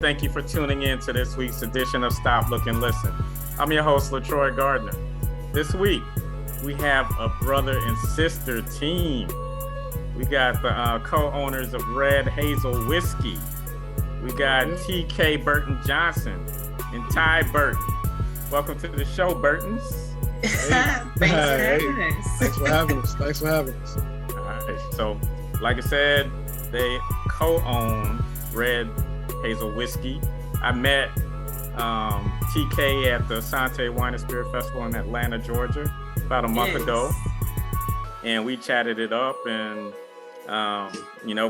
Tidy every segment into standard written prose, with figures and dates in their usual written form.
Thank you for tuning in to this week's edition of Stop, Look, and Listen. I'm your host, LaTroy Gardner. This week, we have a brother and sister team. We got the co-owners of Red Hazel Whiskey. We got TK Burtin Johnson and Tys Burtin. Welcome to the show, Burtons. Thanks for having us. Thanks for having us. All right. So, like I said, they co-own Red Hazel Whiskey. I met TK at the Sante Wine and Spirit Festival in Atlanta, Georgia, about a month ago, and we chatted it up, and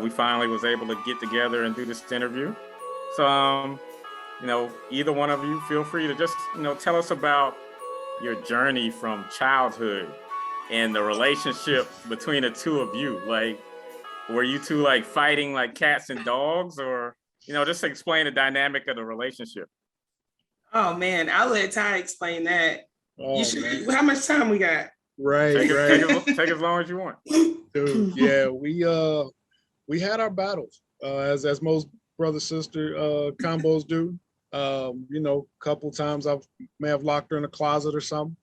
we finally was able to get together and do this interview. So, either one of you, feel free to just tell us about your journey from childhood and the relationship between the two of you. Like, were you two like fighting like cats and dogs, or just explain the dynamic of the relationship? Oh man, I'll let Ty explain that. Oh, how much time we got? Right. Take as long as you want. Dude, yeah, we had our battles, as most brother-sister combos do. A couple times I may have locked her in a closet or something.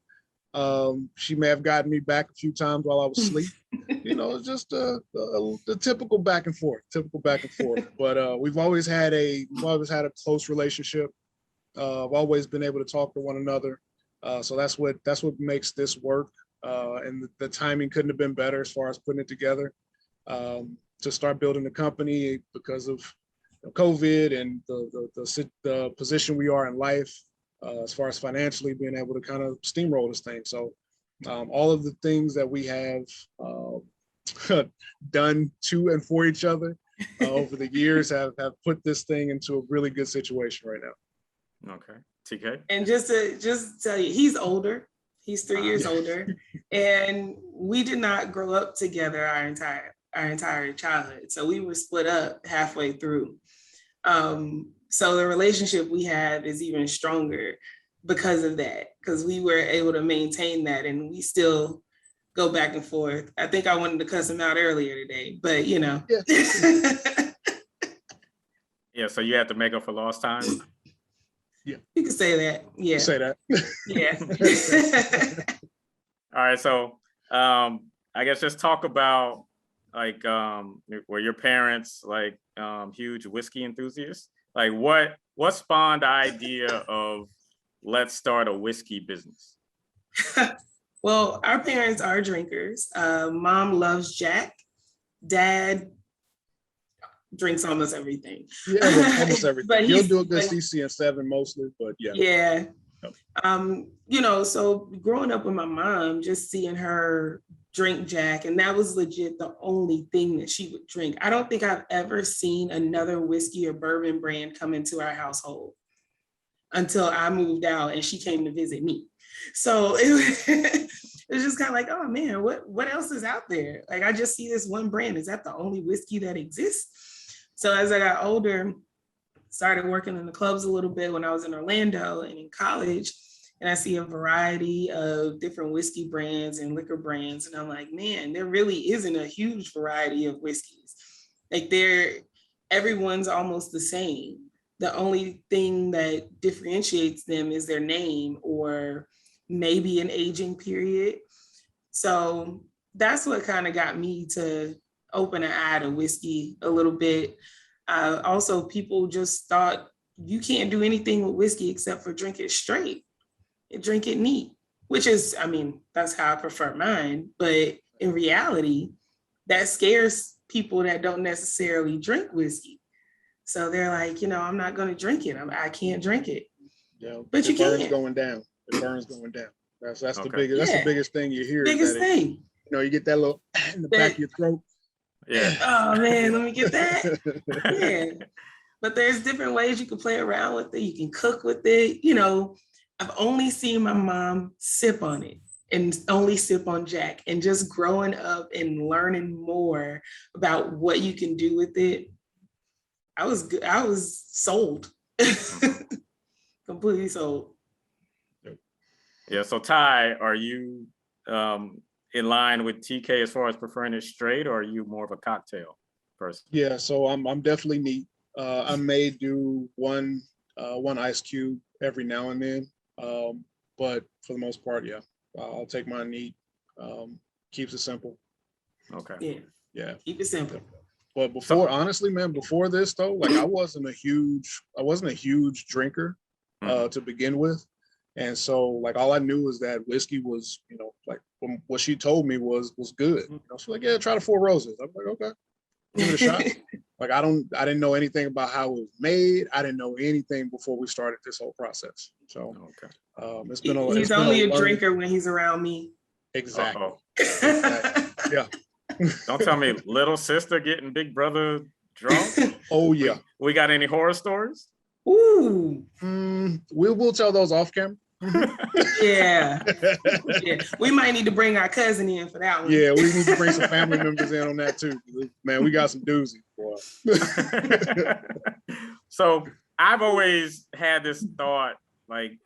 She may have gotten me back a few times while I was asleep. It's just the typical back and forth. But we've always had a close relationship. I've always been able to talk to one another. So that's what makes this work. And the timing couldn't have been better as far as putting it together to start building the company because of COVID and the position we are in life, as far as financially being able to kind of steamroll this thing. So all of the things that we have done to and for each other over the years have put this thing into a really good situation right now. Okay. TK? And just to tell you, he's older. He's 3 years older. And we did not grow up together our entire childhood. So we were split up halfway through. So the relationship we have is even stronger because of that, because we were able to maintain that, and we still go back and forth. I think I wanted to cuss him out earlier today, but Yeah. Yeah, so you had to make up for lost time? Yeah. You can say that. Yeah. Say that. Yeah. All right, so I guess just talk about like were your parents like huge whiskey enthusiasts? Like what spawned the idea of let's start a whiskey business? Well, our parents are drinkers. Mom loves Jack. Dad drinks almost everything. Yeah, almost everything. But he'll do a good CC and 7 mostly, but yeah. Yeah. So growing up with my mom, just seeing her drink Jack, and that was legit the only thing that she would drink. I don't think I've ever seen another whiskey or bourbon brand come into our household until I moved out and she came to visit me. So it was just kind of like, oh man, what else is out there? Like, I just see this one brand. Is that the only whiskey that exists? So as I got older, started working in the clubs a little bit when I was in Orlando and in college, and I see a variety of different whiskey brands and liquor brands. And I'm like, man, there really isn't a huge variety of whiskeys. Like everyone's almost the same. The only thing that differentiates them is their name or maybe an aging period. So that's what kind of got me to open an eye to whiskey a little bit. Also, people just thought you can't do anything with whiskey except for drink it straight. Drink it neat, which is, that's how I prefer mine. But in reality, that scares people that don't necessarily drink whiskey. So they're like, I'm not going to drink it. I can't drink it. Yeah, but you can. It burns going down. That's okay. the biggest thing you hear. Biggest thing. You get that little in the back of your throat. Yeah. Oh man, let me get that. Yeah. But there's different ways you can play around with it. You can cook with it. I've only seen my mom sip on it and only sip on Jack, and just growing up and learning more about what you can do with it. I was sold. Completely sold. Yeah. So Ty, are you in line with TK as far as preferring it straight, or are you more of a cocktail person? Yeah. So I'm definitely neat. I may do one ice cube every now and then, but for the most part, yeah, I'll take mine neat. Keeps it simple. Okay. Yeah. Keep it simple. But honestly, man, before this though, like I wasn't a huge drinker to begin with. And so like all I knew was that whiskey was, like what she told me was good. She's like, yeah, try the Four Roses. I'm like, okay, give it a shot. Like I didn't know anything about how it was made. I didn't know anything before we started this whole process. So it's been a he's only a drinker when he's around me. Exactly. Exactly. Yeah. Don't tell me little sister getting big brother drunk. Oh yeah. We got any horror stories? Ooh. We'll tell those off camera. Yeah. We might need to bring our cousin in for that one. Yeah, we need to bring some family members in on that too. Man, we got some doozies, boy. So I've always had this thought, like,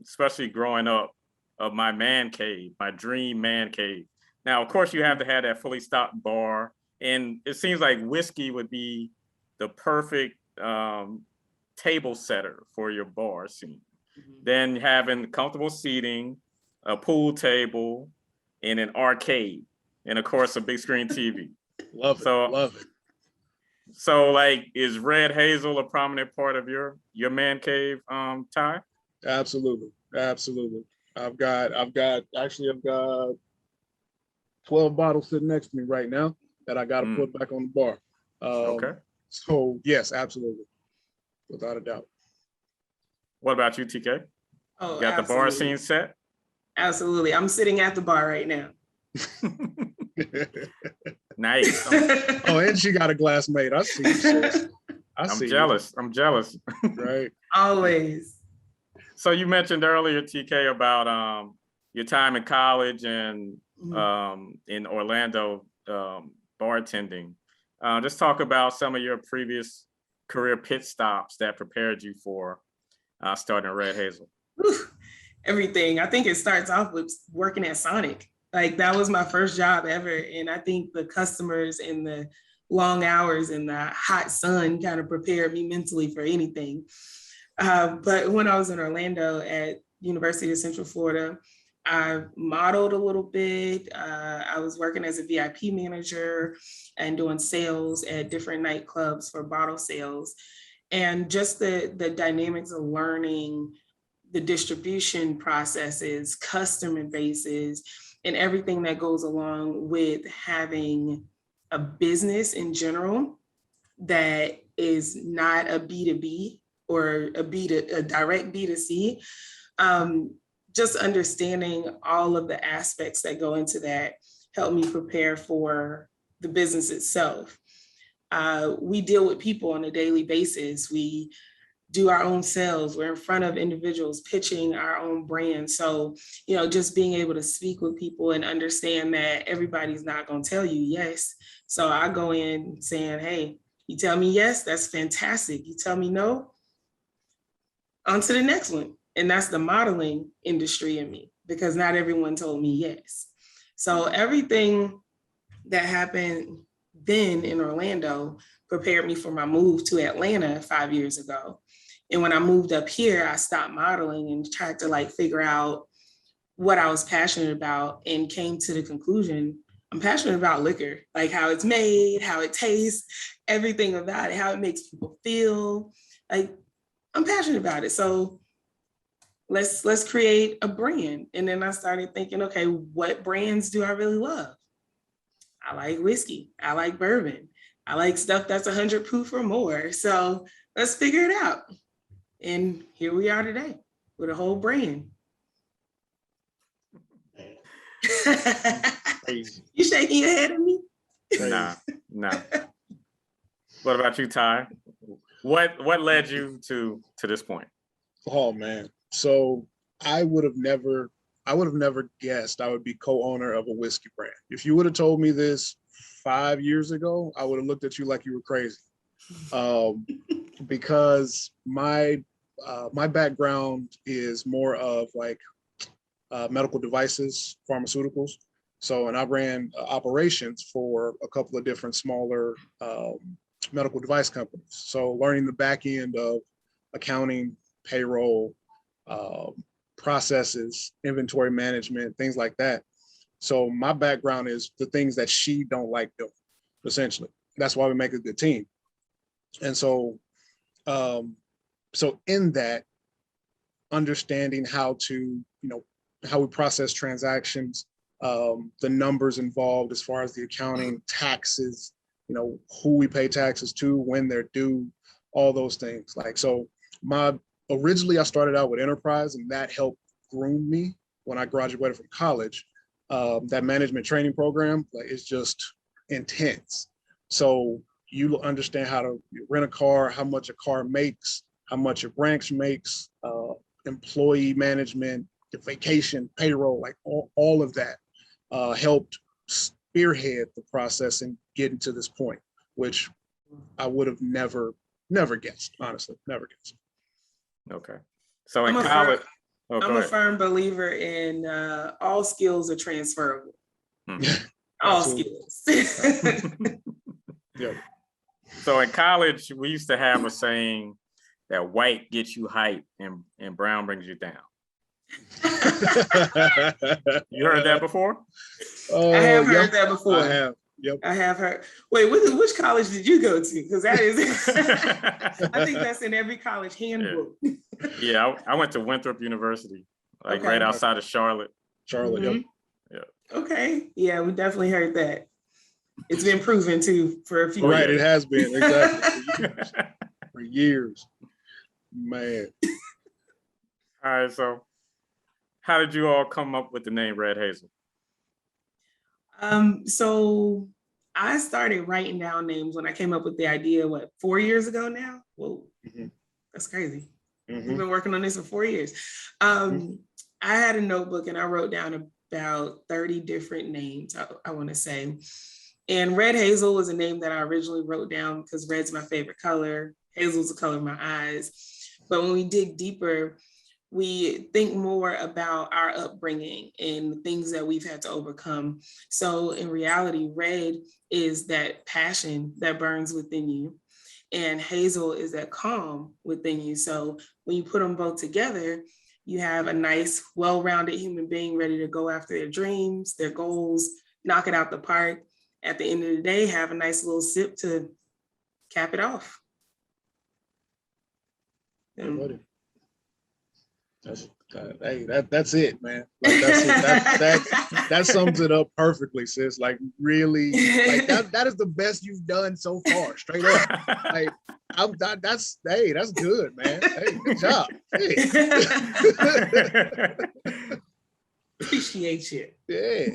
especially growing up, of my man cave, my dream man cave. Now, of course, you have to have that fully stocked bar, and it seems like whiskey would be the perfect table setter for your bar scene. Then having comfortable seating, a pool table, and an arcade, and of course a big screen TV. Love it. So, like, is Red Hazel a prominent part of your man cave, Ty? Absolutely. I've got 12 bottles sitting next to me right now that I got to put back on the bar. Okay. So yes, absolutely, without a doubt. What about you, TK? Oh, you got the bar scene set? Absolutely. I'm sitting at the bar right now. Nice. Oh, and she got a glass made. I see you, sis. I'm jealous. Right. Always. So you mentioned earlier, TK, about your time in college and in Orlando bartending. Just talk about some of your previous career pit stops that prepared you for starting Red Hazel. Everything. I think it starts off with working at Sonic. Like that was my first job ever. And I think the customers and the long hours and the hot sun kind of prepared me mentally for anything. But when I was in Orlando at University of Central Florida, I modeled a little bit. I was working as a VIP manager and doing sales at different nightclubs for bottle sales. And just the dynamics of learning the distribution processes, customer bases, and everything that goes along with having a business in general that is not a B2B or a direct B2C. Just understanding all of the aspects that go into that helped me prepare for the business itself. We deal with people on a daily basis. We do our own sales. We're in front of individuals pitching our own brand. So, just being able to speak with people and understand that everybody's not going to tell you yes. So I go in saying, hey, you tell me yes, that's fantastic. You tell me no, on to the next one. And that's the modeling industry in me, because not everyone told me yes. So everything that happened then in Orlando prepared me for my move to Atlanta 5 years ago. And when I moved up here, I stopped modeling and tried to figure out what I was passionate about, and came to the conclusion, I'm passionate about liquor, like how it's made, how it tastes, everything about it, how it makes people feel. Like I'm passionate about it. So let's create a brand. And then I started thinking, okay, what brands do I really love? I like whiskey. I like bourbon. I like stuff that's 100 proof or more. So let's figure it out. And here we are today with a whole brand. You shaking your head at me? Nah. What about you, Ty? What led you to this point? Oh man. So I would have never guessed I would be co-owner of a whiskey brand. If you would have told me this 5 years ago, I would have looked at you like you were crazy. Because my background is more of medical devices, pharmaceuticals. So, and I ran operations for a couple of different smaller medical device companies. So learning the back end of accounting, payroll, processes, inventory management, things like that. So my background is the things that she don't like doing, essentially. That's why we make a good team. And so, so in that, understanding how to, how we process transactions, the numbers involved as far as the accounting, taxes, who we pay taxes to, when they're due, all those things. Like, so originally I started out with enterprise, and that helped groom me when I graduated from college. That management training program, like, it's just intense. So you understand how to rent a car, how much a car makes, how much a branch makes, employee management, the vacation, payroll, like all of that helped spearhead the process and getting to this point, which I would have never guessed, honestly, never guessed. Okay. So in college, I'm a firm believer in all skills are transferable. All skills. Yeah. So in college, we used to have a saying that white gets you hype and brown brings you down. You heard that before? I have heard that before. I have. Yep. I have heard. Wait, which college did you go to? Because that is, I think that's in every college handbook. Yeah, I went to Winthrop University, right outside of Charlotte. Yep. Yeah. Okay. Yeah, we definitely heard that. It's been proven too for a few. Right, it has been, exactly. For years. Man. All right, so how did you all come up with the name Red Hazel? So I started writing down names when I came up with the idea, 4 years ago now? Whoa, that's crazy. We've been working on this for 4 years. I had a notebook and I wrote down about 30 different names, I want to say. And Red Hazel was a name that I originally wrote down because red's my favorite color. Hazel's the color of my eyes. But when we dig deeper, we think more about our upbringing and the things that we've had to overcome. So in reality, red is that passion that burns within you, and hazel is that calm within you. So when you put them both together, you have a nice, well-rounded human being ready to go after their dreams, their goals, knock it out the park. At the end of the day, have a nice little sip to cap it off. That's it, man. Like, that's it. That sums it up perfectly, sis. Like, really, like that is the best you've done so far, straight up. Like, that's good, man. Hey, good job. Hey. Appreciate you. Yeah.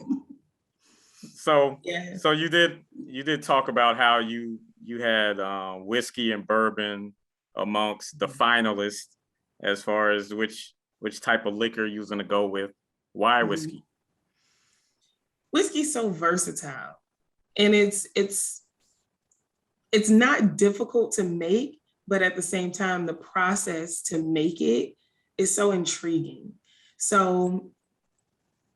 So you did talk about how you had whiskey and bourbon amongst the finalists as far as which type of liquor you was going to go with. Why whiskey? Whiskey's so versatile, and it's not difficult to make, but at the same time, the process to make it is so intriguing. So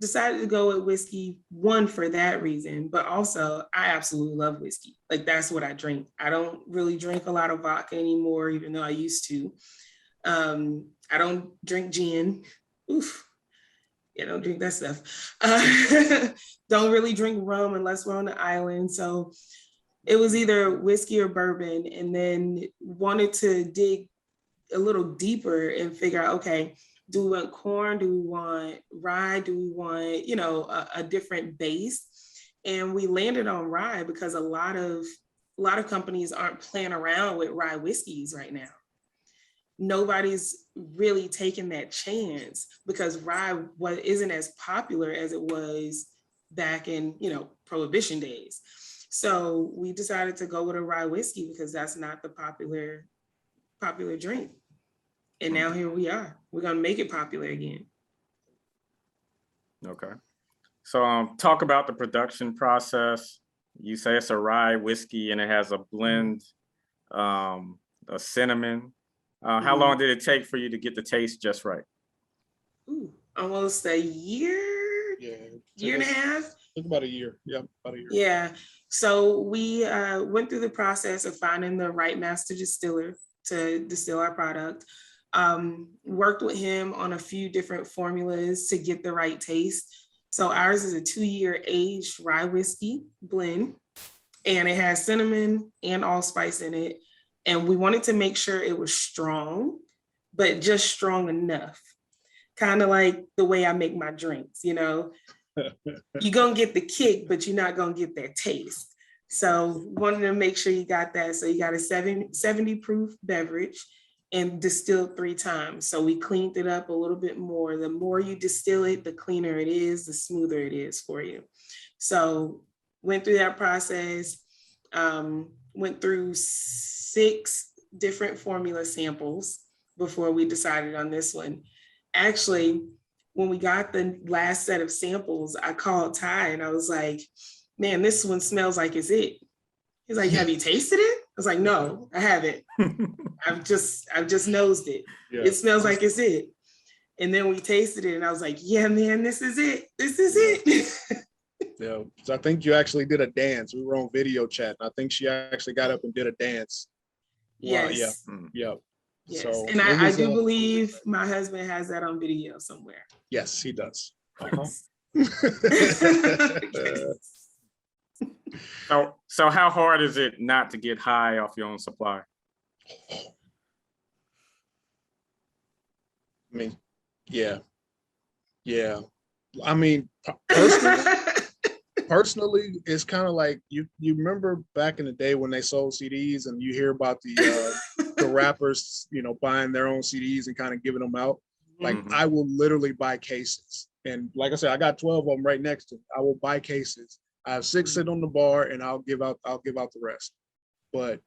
decided to go with whiskey, one, for that reason, but also I absolutely love whiskey. Like, that's what I drink. I don't really drink a lot of vodka anymore, even though I used to. I don't drink gin. Oof. Yeah, don't drink that stuff. Don't really drink rum unless we're on the island. So it was either whiskey or bourbon, and then wanted to dig a little deeper and figure out, okay, do we want corn? Do we want rye? Do we want, a different base? And we landed on rye because a lot of companies aren't playing around with rye whiskeys right now. Nobody's really taking that chance because rye isn't as popular as it was back in, Prohibition days. So we decided to go with a rye whiskey because that's not the popular drink. And now here we are. We're going to make it popular again. Okay. So talk about the production process. You say it's a rye whiskey and it has a blend, a cinnamon. How long did it take for you to get the taste just right? Almost a year, year and a half. Took about a year. Yeah, about a year. Yeah. So we went through the process of finding the right master distiller to distill our product. Worked with him on a few different formulas to get the right taste. So ours is a 2-year aged rye whiskey blend, and it has cinnamon and allspice in it. And we wanted to make sure it was strong, but just strong enough. Kind of like the way I make my drinks, you know. You're gonna get the kick, but you're not gonna get that taste. So wanted to make sure you got that. So you got a 70 proof beverage and distilled 3 times. So we cleaned it up a little bit more. The more you distill it, the cleaner it is, the smoother it is for you. So went through that process, went through 6 different formula samples before we decided on this one. Actually, when we got the last set of samples, I called Ty and I was like, man, this one smells like it's it. He's like, have you tasted it? I was like, no, I haven't. I've just nosed it. Yeah. It smells like it's it. And then we tasted it and I was like, yeah, man, this is it. This is it. Yeah. So I think you actually did a dance. We were on video chat. I think she actually got up and did a dance. Yes. Wow, yeah. Yes. So, and I do believe my husband has that on video somewhere. Yes, he does. So how hard is it not to get high off your own supply? I mean, yeah. I mean, personally, it's kind of like you remember back in the day when they sold CDs and you hear about the rappers, you know, buying their own CDs and kind of giving them out. Like I will literally buy cases. And like I said, I got 12 of them right next to me. I will buy cases. I have 6 sitting on the bar and I'll give out the rest. But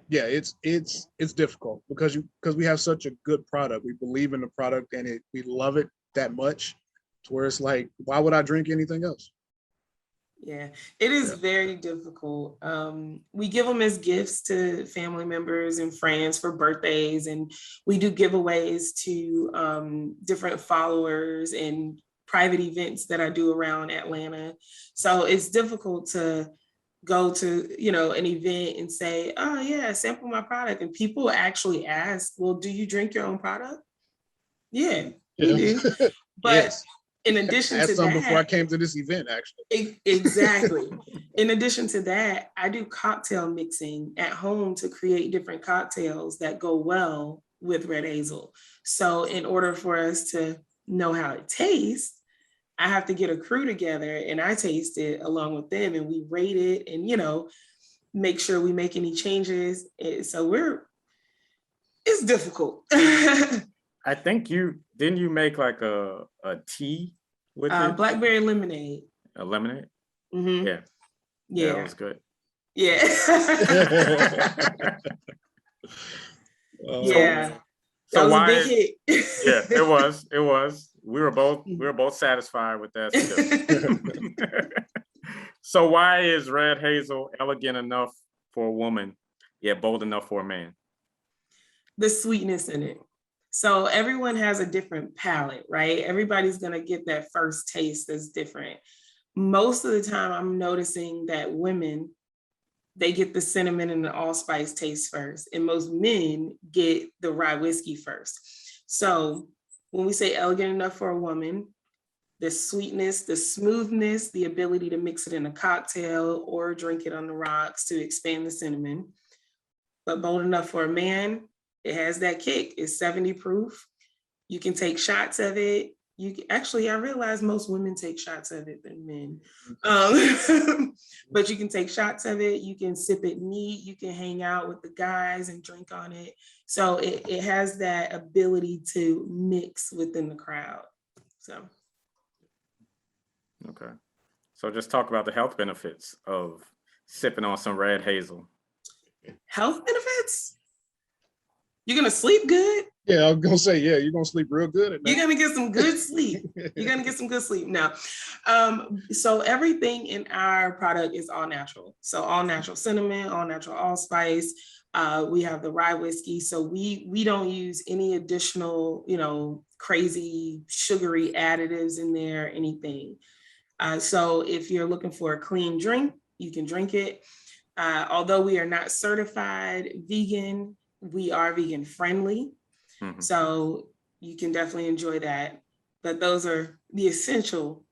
yeah, it's difficult because we have such a good product. We believe in the product and we love it that much to where it's like, why would I drink anything else? Yeah, it is very difficult. We give them as gifts to family members and friends for birthdays, and we do giveaways to different followers and private events that I do around Atlanta. So it's difficult to go to, you know, an event and say, oh yeah, sample my product. And people actually ask, well, do you drink your own product? Yeah, we do. But yes. In addition to that, before I came to this event, actually. Exactly. In addition to that, I do cocktail mixing at home to create different cocktails that go well with Red Hazel. So in order for us to know how it tastes, I have to get a crew together and I taste it along with them and we rate it and, you know, make sure we make any changes. So it's difficult. I think didn't you make like a tea with it? Blackberry lemonade. A lemonade? Mm-hmm. Yeah. Yeah, that was good. Yeah. Yeah. So that was why? A big hit. Yeah, it was. We were both satisfied with that. So why is Red Hazel elegant enough for a woman, yet bold enough for a man? The sweetness in it. So everyone has a different palate, right? Everybody's going to get that first taste that's different. Most of the time, I'm noticing that women, they get the cinnamon and the allspice taste first, and most men get the rye whiskey first. So when we say elegant enough for a woman, the sweetness, the smoothness, the ability to mix it in a cocktail or drink it on the rocks to expand the cinnamon. But bold enough for a man, it has that kick. It's 70 proof. You can take shots of it. I realize most women take shots of it than men. But you can take shots of it. You can sip it neat. You can hang out with the guys and drink on it. So it has that ability to mix within the crowd. So. Okay. So just talk about the health benefits of sipping on some Red Hazel. Health benefits? You're going to sleep good? Yeah, I was going to say, yeah, you're going to sleep real good at night. You're going to get some good sleep. You're going to get some good sleep. Now, so everything in our product is all natural. So all natural cinnamon, all natural allspice. We have the rye whiskey. So we don't use any additional, crazy sugary additives in there, anything. So if you're looking for a clean drink, you can drink it. Although we are not certified vegan, we are vegan friendly. Mm-hmm. So you can definitely enjoy that. But those are the essential,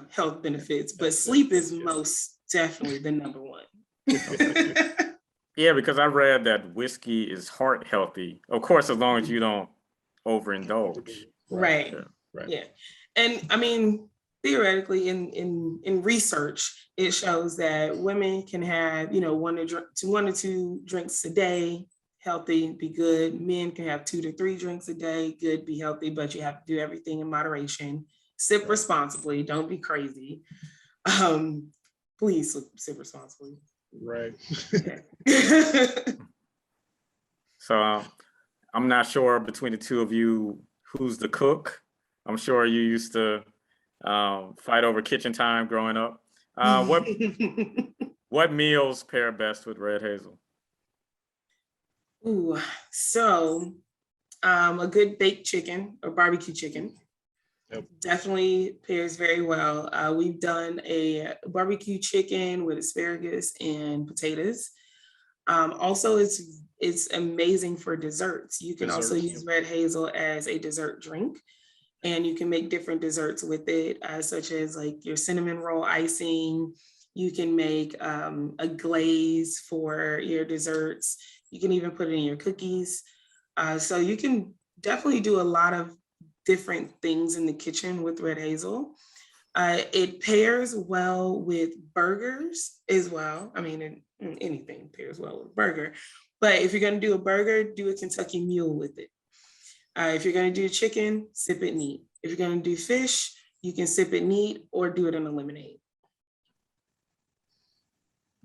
health benefits. But sleep is most definitely the number one. Yeah, because I read that whiskey is heart healthy. Of course, as long as you don't overindulge. Right. Yeah. And I mean, theoretically, in research, it shows that women can have, 1 to 2 drinks a day, healthy, be good. Men can have 2 to 3 drinks a day, good, be healthy, but you have to do everything in moderation. Sip responsibly. Don't be crazy. Please sip responsibly. Right. So I'm not sure between the two of you who's the cook. I'm sure you used to fight over kitchen time growing up. What meals pair best with Red Hazel? Ooh, so a good baked chicken or barbecue chicken. Yep. Definitely pairs very well. We've done a barbecue chicken with asparagus and potatoes. Also, it's amazing for desserts. You can also use Red Hazel as a dessert drink, and you can make different desserts with it, such as like your cinnamon roll icing. You can make a glaze for your desserts. You can even put it in your cookies. So you can definitely do a lot of different things in the kitchen with Red Hazel. It pairs well with burgers as well. I mean, anything pairs well with burger. But if you're going to do a burger, do a Kentucky Mule with it. If you're going to do chicken, sip it neat. If you're going to do fish, you can sip it neat or do it in a lemonade.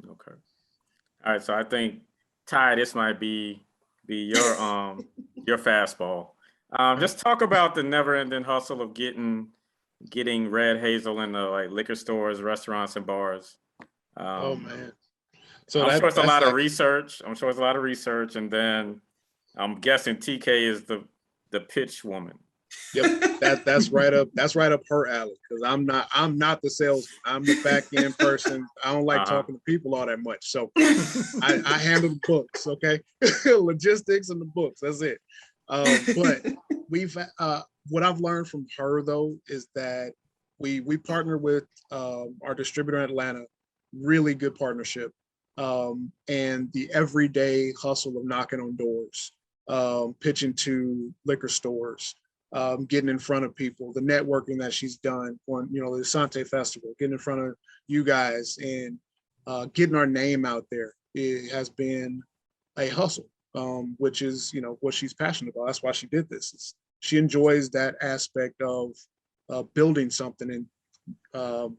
Okay. All right. So I think, Ty, this might be your your fastball. Just talk about the never-ending hustle of getting Red Hazel into like liquor stores, restaurants, and bars. Oh man! So I'm sure it's a lot of research. And then I'm guessing TK is the pitch woman. Yep, that's right up her alley, because I'm not the salesman. I'm the back end person. I don't like talking to people all that much. So I handle the books, okay? Logistics and the books. That's it. But we've what I've learned from her though is that we partner with our distributor in Atlanta, really good partnership, and the everyday hustle of knocking on doors, pitching to liquor stores, getting in front of people, the networking that she's done on the Asante Festival, getting in front of you guys and getting our name out there. It has been a hustle. Which is, what she's passionate about. That's why she did this. She enjoys that aspect of building something and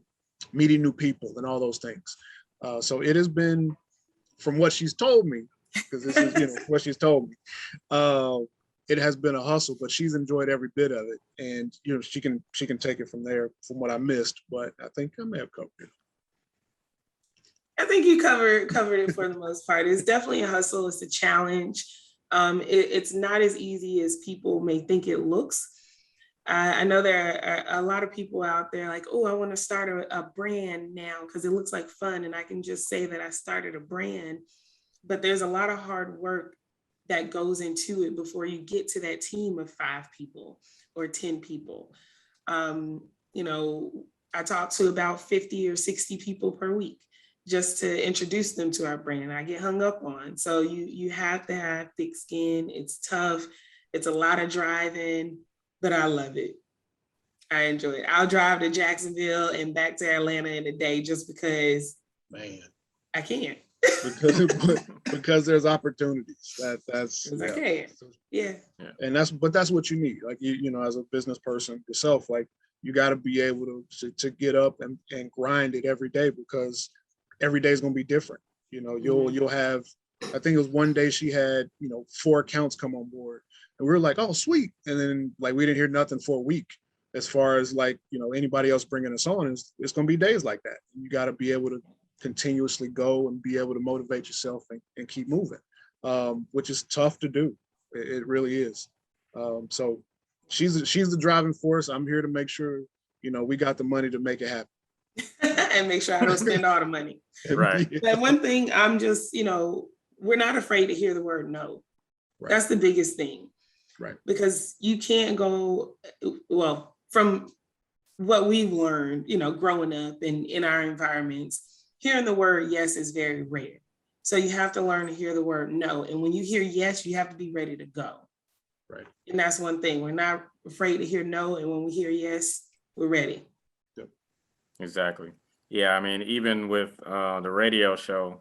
meeting new people and all those things. So it has been, from what she's told me, because this is, what she's told me, it has been a hustle, but she's enjoyed every bit of it. And, she can take it from there, from what I missed, but I think I may have covered it. I think you covered it for the most part. It's definitely a hustle. It's a challenge. It's not as easy as people may think it looks. I know there are a lot of people out there like, oh, I want to start a brand now because it looks like fun. And I can just say that I started a brand. But there's a lot of hard work that goes into it before you get to that team of 5 people or 10 people. I talk to about 50 or 60 people per week just to introduce them to our brand. I get hung up on. So you have to have thick skin. It's tough. It's a lot of driving, but I love it. I enjoy it. I'll drive to Jacksonville and back to Atlanta in a day just because, man, I can't. because there's opportunities. That's I can. Yeah. And that's what you need. Like as a business person yourself, like you got to be able to get up and grind it every day, because every day is going to be different. You'll have, I think it was one day she had 4 accounts come on board, and we were like, oh sweet, and then like we didn't hear nothing for a week. As far as like anybody else bringing us on, it's going to be days like that. You got to be able to continuously go and be able to motivate yourself and keep moving, which is tough to do. It really is. So she's the driving force. I'm here to make sure we got the money to make it happen. and make sure I don't spend all the money. Right. But one thing, I'm just, we're not afraid to hear the word no. Right. That's the biggest thing. Right. Because you can't go, well, from what we've learned, growing up and in our environments, hearing the word yes is very rare. So you have to learn to hear the word no. And when you hear yes, you have to be ready to go. Right. And that's one thing. We're not afraid to hear no. And when we hear yes, we're ready. Yep. Exactly. Yeah. I mean, even with the radio show,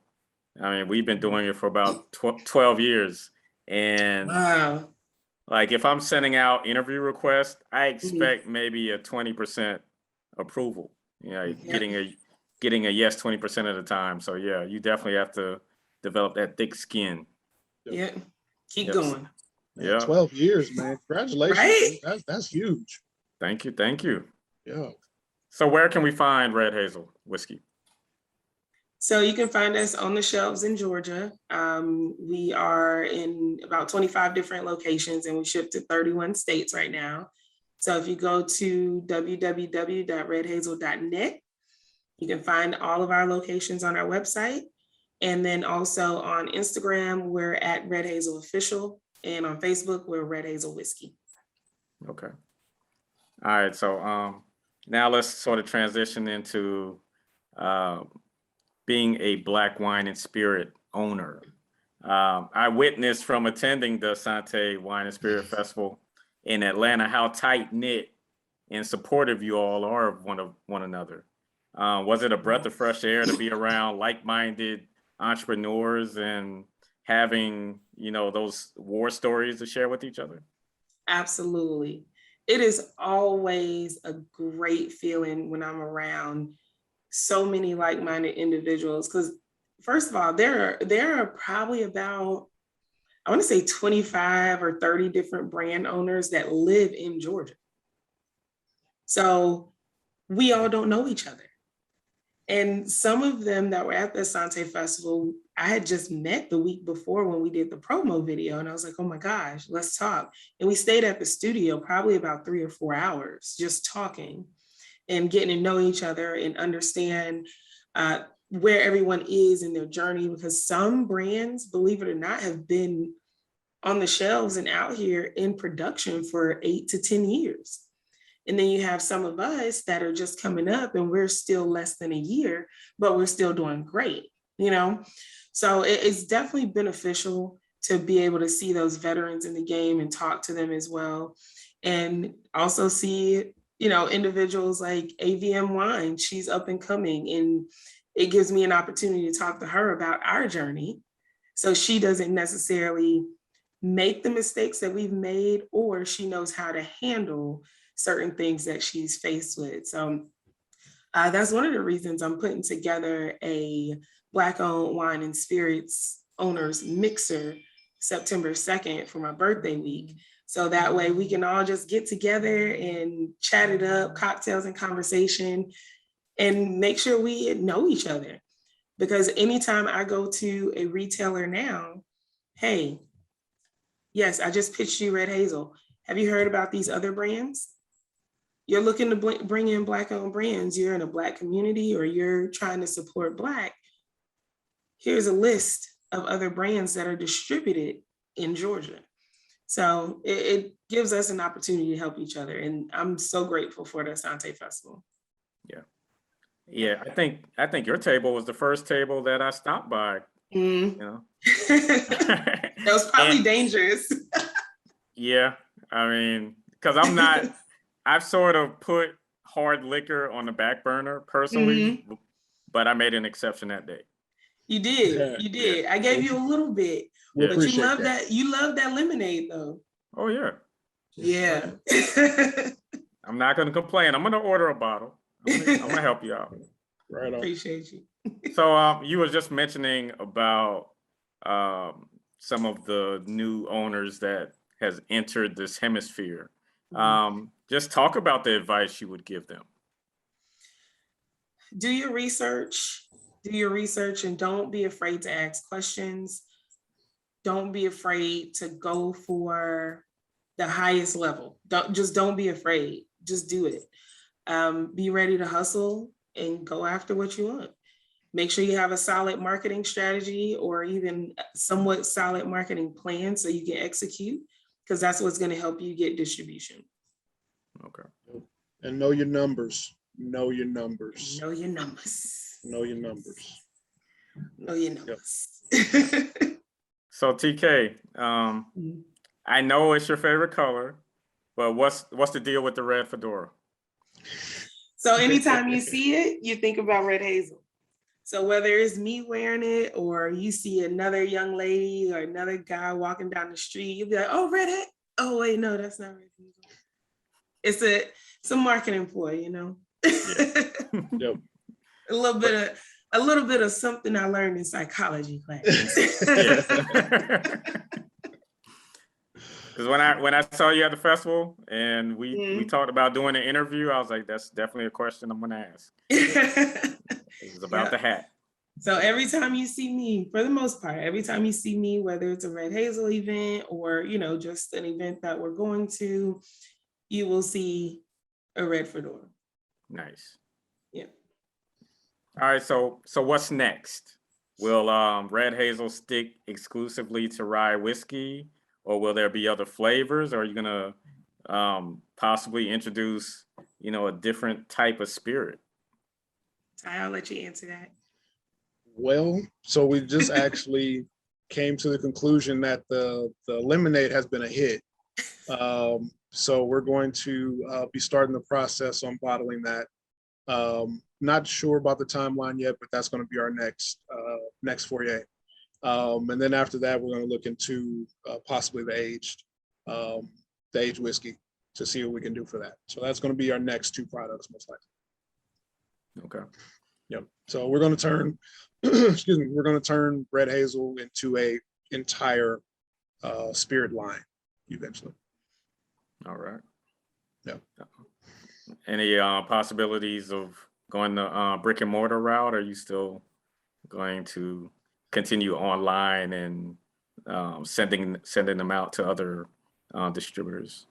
we've been doing it for about 12 years. And wow. Like if I'm sending out interview requests, I expect maybe a 20% approval. Getting a yes 20% of the time. So yeah, you definitely have to develop that thick skin. Yeah. Keep going. Yeah. 12 years, man. Congratulations. Right? That's huge. Thank you. Yeah. So where can we find Red Hazel whiskey? So you can find us on the shelves in Georgia. We are in about 25 different locations and we ship to 31 states right now. So if you go to www.redhazel.net, you can find all of our locations on our website. And then also on Instagram, we're at Red Hazel Official. And on Facebook, we're Red Hazel Whiskey. Okay. All right. So now let's sort of transition into being a Black wine and spirit owner. I witnessed from attending the Sante Wine and Spirit Festival in Atlanta how tight-knit and supportive you all are of one another. Was it a breath of fresh air to be around like-minded entrepreneurs and having, those war stories to share with each other? Absolutely. It is always a great feeling when I'm around so many like-minded individuals, because first of all, there are probably about, I want to say 25 or 30 different brand owners that live in Georgia. So we all don't know each other. And some of them that were at the Sante Festival, I had just met the week before when we did the promo video. And I was like, oh my gosh, let's talk. And we stayed at the studio probably about 3 or 4 hours just talking and getting to know each other and understand where everyone is in their journey, because some brands, believe it or not, have been on the shelves and out here in production for 8 to 10 years. And then you have some of us that are just coming up and we're still less than a year, but we're still doing great, So it's definitely beneficial to be able to see those veterans in the game and talk to them as well. And also see individuals like AVM Wine, she's up and coming, and it gives me an opportunity to talk to her about our journey. So she doesn't necessarily make the mistakes that we've made, or she knows how to handle certain things that she's faced with. So that's one of the reasons I'm putting together a Black-owned wine and spirits owners mixer September 2nd for my birthday week. So that way we can all just get together and chat it up, cocktails and conversation, and make sure we know each other. Because anytime I go to a retailer now, hey, yes, I just pitched you Red Hazel. Have you heard about these other brands? You're looking to bring in Black-owned brands. You're in a Black community or you're trying to support Black. Here's a list of other brands that are distributed in Georgia. So it gives us an opportunity to help each other. And I'm so grateful for the Sante Festival. Yeah. I think your table was the first table that I stopped by. That was probably dangerous. Yeah. Because I've sort of put hard liquor on the back burner personally, but I made an exception that day. You did. You did. I gave you a little bit, but you love that. You love that lemonade though. Oh yeah. Yeah. I'm not going to complain. I'm going to order a bottle. I'm going to help you out. Right on. Appreciate you. So you were just mentioning about some of the new owners that has entered this hemisphere. Just talk about the advice you would give them. Do your research and don't be afraid to ask questions. Don't be afraid to go for the highest level. Don't be afraid. Just do it. Be ready to hustle and go after what you want. Make sure you have a solid marketing strategy or even somewhat solid marketing plan so you can execute, because that's what's going to help you get distribution. Okay. And know your numbers. Know your numbers. Know your numbers. Know your numbers. Know your numbers. So TK, I know it's your favorite color, but what's the deal with the red fedora? So anytime you see it, you think about Red Hazel. So whether it's me wearing it or you see another young lady or another guy walking down the street, you'll be like, oh, Red Hazel. Oh, wait, no, that's not Red Hazel. It's a marketing ploy, you know? Yeah. Yep. A little bit of something I learned in psychology class. Because when I saw you at the festival and we talked about doing an interview, I was like, that's definitely a question I'm gonna ask. It was about the hat. So every time you see me, for the most part, every time you see me, whether it's a Red Hazel event or, you know, just an event that we're going to, you will see a red fedora. Nice. Yeah. All right, so what's next? Will Red Hazel stick exclusively to rye whiskey, or will there be other flavors? Or are you gonna possibly introduce, you know, a different type of spirit? I'll let you answer that. Well, so we just actually came to the conclusion that the lemonade has been a hit. So we're going to be starting the process on bottling that. Not sure about the timeline yet, but that's going to be our next foray. And then after that, we're going to look into possibly the aged whiskey to see what we can do for that. So that's going to be our next two products, most likely. Okay. Yep. So we're going to turn, excuse me, we're going to turn Red Hazel into a entire spirit line eventually. All right. Yep. Any possibilities of going the brick and mortar route? Or are you still going to continue online and sending them out to other distributors,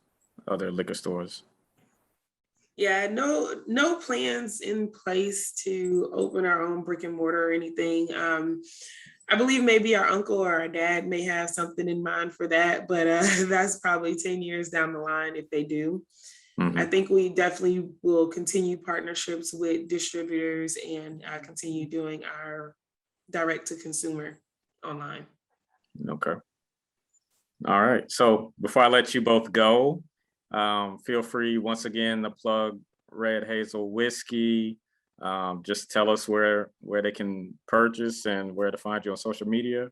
other liquor stores? Yeah, no plans in place to open our own brick and mortar or anything. I believe maybe our uncle or our dad may have something in mind for that, but that's probably 10 years down the line if they do. Mm-hmm. I think we definitely will continue partnerships with distributors and continue doing our direct to consumer online. Okay. All right. So before I let you both go, feel free once again to plug Red Hazel Whiskey. Just tell us where they can purchase and where to find you on social media.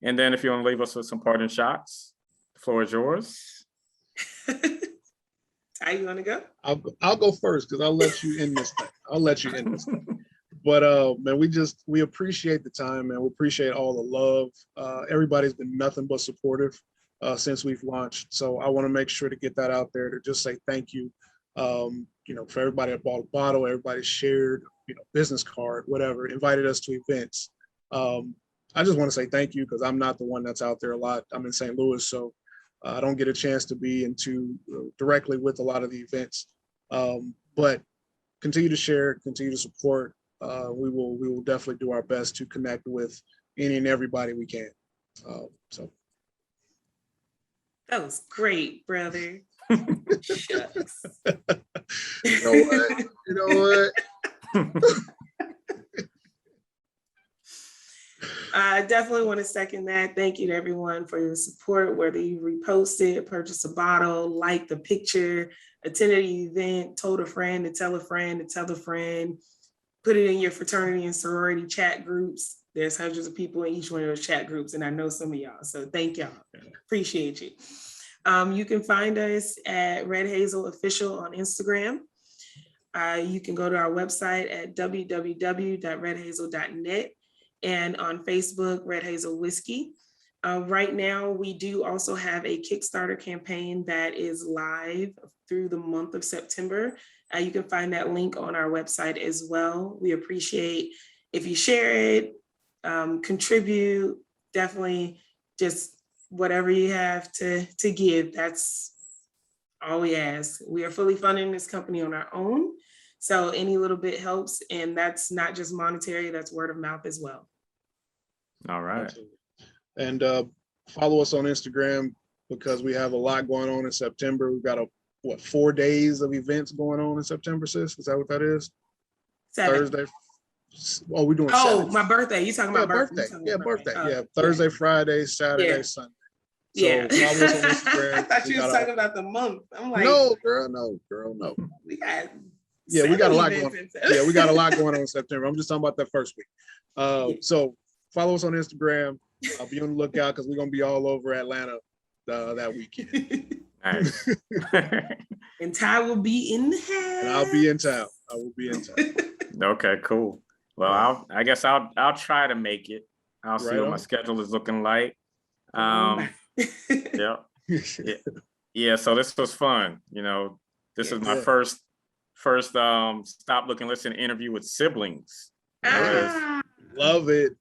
And then if you want to leave us with some parting shots, the floor is yours. Ty, you want to go? I'll go first because I'll let you in this thing. But man, we appreciate the time, man. We appreciate all the love. Everybody's been nothing but supportive since we've launched. So I want to make sure to get that out there to just say thank you. You know, for everybody that bought a bottle, everybody shared, you know, business card, whatever, invited us to events. I just want to say thank you because I'm not the one that's out there a lot. I'm in St. Louis, so I don't get a chance to be directly with a lot of the events. But continue to share, continue to support. We will definitely do our best to connect with any and everybody we can. So that was great, brother. Shucks. You know what? I definitely want to second that. Thank you to everyone for your support, whether you reposted, purchased a bottle, liked the picture, attended an event, told a friend to tell a friend to tell a friend, put it in your fraternity and sorority chat groups. There's hundreds of people in each one of those chat groups, and I know some of y'all. So thank y'all. Appreciate you. You can find us at Red Hazel Official on Instagram. You can go to our website at www.redhazel.net and on Facebook, Red Hazel Whiskey. Right now, we do also have a Kickstarter campaign that is live through the month of September. You can find that link on our website as well. We appreciate if you share it, contribute, definitely just whatever you have to give, that's all we ask. We are fully funding this company on our own. So any little bit helps. And that's not just monetary, that's word of mouth as well. All right. Absolutely. And follow us on Instagram because we have a lot going on in September. We've got 4 days of events going on in September, sis? Is that what that is? 7. Thursday. Oh, we're doing 7. My birthday. You talking about birthday? Yeah, birthday. Oh, yeah, Thursday, Friday, Saturday, Sunday. So follow us on Instagram. I thought you was talking about the month. I'm like, no, girl, no. We got we got a lot going on. Yeah, we got a lot going on in September. I'm just talking about that first week. So follow us on Instagram. I'll be on the lookout because we're gonna be all over Atlanta that weekend. Nice. And Ty will be in the house. And I'll be in town. I will be in town. Okay, cool. Well, I guess I'll try to make it. I'll see what my schedule is looking like. Yeah. So this was fun. This is my first Stop, Look, and Listen interview with siblings. Love it.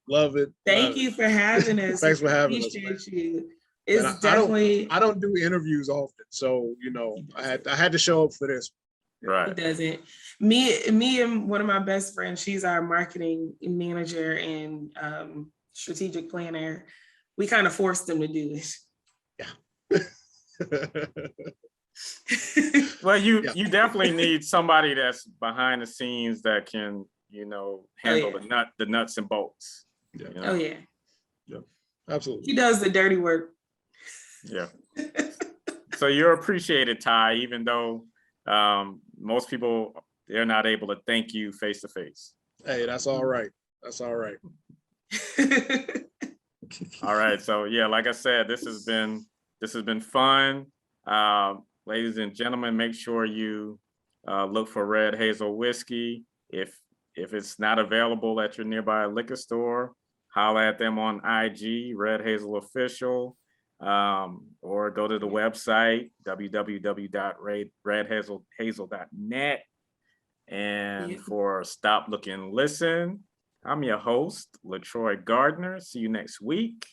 Thank you for having us. Thanks for having us. Appreciate you. It's definitely. I don't do interviews often, so I had to show up for this. Right. He doesn't. Me and one of my best friends, she's our marketing manager and strategic planner. We kind of forced them to do it. Yeah. Well, you definitely need somebody that's behind the scenes that can, handle the nuts and bolts. Yeah. Oh yeah. Yeah. Absolutely. He does the dirty work. Yeah. So you're appreciated, Ty, even though most people, they're not able to thank you face to face. Hey, that's all right. That's all right. All right. So like I said, this has been fun. Ladies and gentlemen, make sure you look for Red Hazel Whiskey. If it's not available at your nearby liquor store, holler at them on IG, Red Hazel Official, or go to the website, www.redhazelofficial.net. And for Stop, Look, and Listen, I'm your host, LaTroy Gardner. See you next week.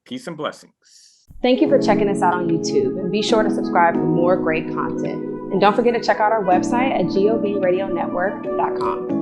Peace and blessings. Thank you for checking us out on YouTube, and be sure to subscribe for more great content. And don't forget to check out our website at GOB Radio Network.com.